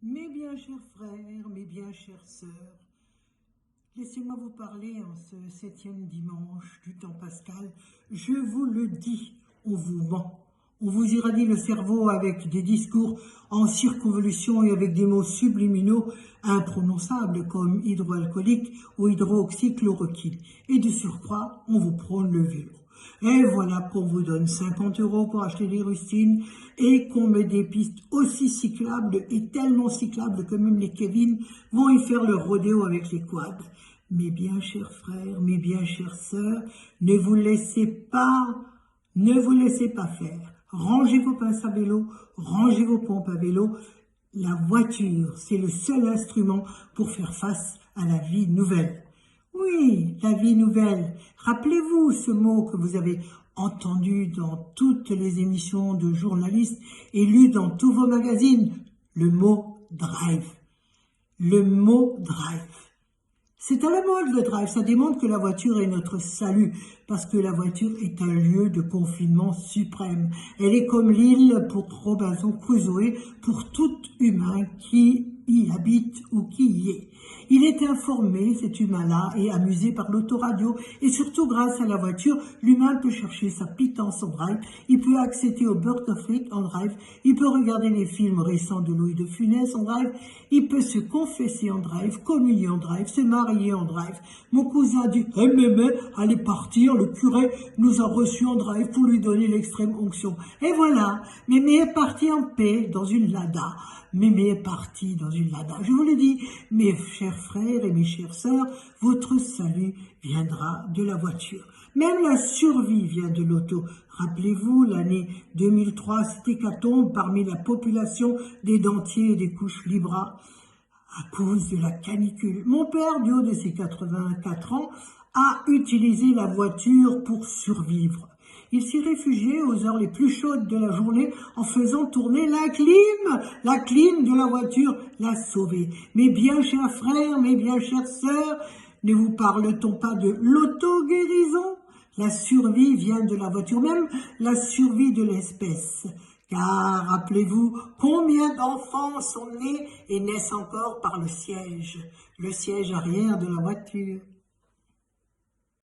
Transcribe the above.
Mes bien chers frères, mes bien chères sœurs, laissez-moi vous parler en ce 7e dimanche du temps pascal. Je vous le dis, on vous ment. On vous irradie le cerveau avec des discours en circonvolution et avec des mots subliminaux imprononçables comme hydroalcoolique ou hydroxychloroquine. Et de surcroît, on vous prône le vélo. Et voilà qu'on vous donne 50 € pour acheter des rustines et qu'on met des pistes aussi cyclables et tellement cyclables que même les Kevin vont y faire leur rodéo avec les quads. Mes bien chers frères, mes bien chères sœurs, ne vous laissez pas faire. Rangez vos pinces à vélo, rangez vos pompes à vélo. La voiture, c'est le seul instrument pour faire face à la vie nouvelle. Oui, la vie nouvelle. Rappelez-vous ce mot que vous avez entendu dans toutes les émissions de journalistes et lu dans tous vos magazines, le mot drive. Le mot drive. C'est à la mode le drive, ça démontre que la voiture est notre salut, parce que la voiture est un lieu de confinement suprême. Elle est comme l'île pour Robinson Crusoe, pour tout humain qui y habite ou qui y est. Il est informé, cet humain-là, et amusé par l'autoradio, et surtout grâce à la voiture, l'humain peut chercher sa pitance en drive, il peut accéder au Bird of Lake en drive, il peut regarder les films récents de Louis de Funès en drive, il peut se confesser en drive, communier en drive, se marier en drive. Mon cousin dit « Mémé, allez partir, le curé nous a reçus en drive pour lui donner l'extrême onction. » Et voilà, Mémé est parti en paix dans une Lada. Mémé est parti dans une Lada. Je vous le dis, mes chers frères et mes chères sœurs, votre salut viendra de la voiture. Même la survie vient de l'auto. Rappelez-vous, l'année 2003, cette hécatombe parmi la population des dentiers et des couches libras à cause de la canicule. Mon père, du haut de ses 84 ans, a utilisé la voiture pour survivre. Il s'y réfugiait aux heures les plus chaudes de la journée en faisant tourner la clim. La clim de la voiture l'a sauvé. Mes bien chers frères, mes bien chères sœurs, ne vous parle-t-on pas de l'auto-guérison? La survie vient de la voiture, même la survie de l'espèce. Car, rappelez-vous, combien d'enfants sont nés et naissent encore par le siège arrière de la voiture.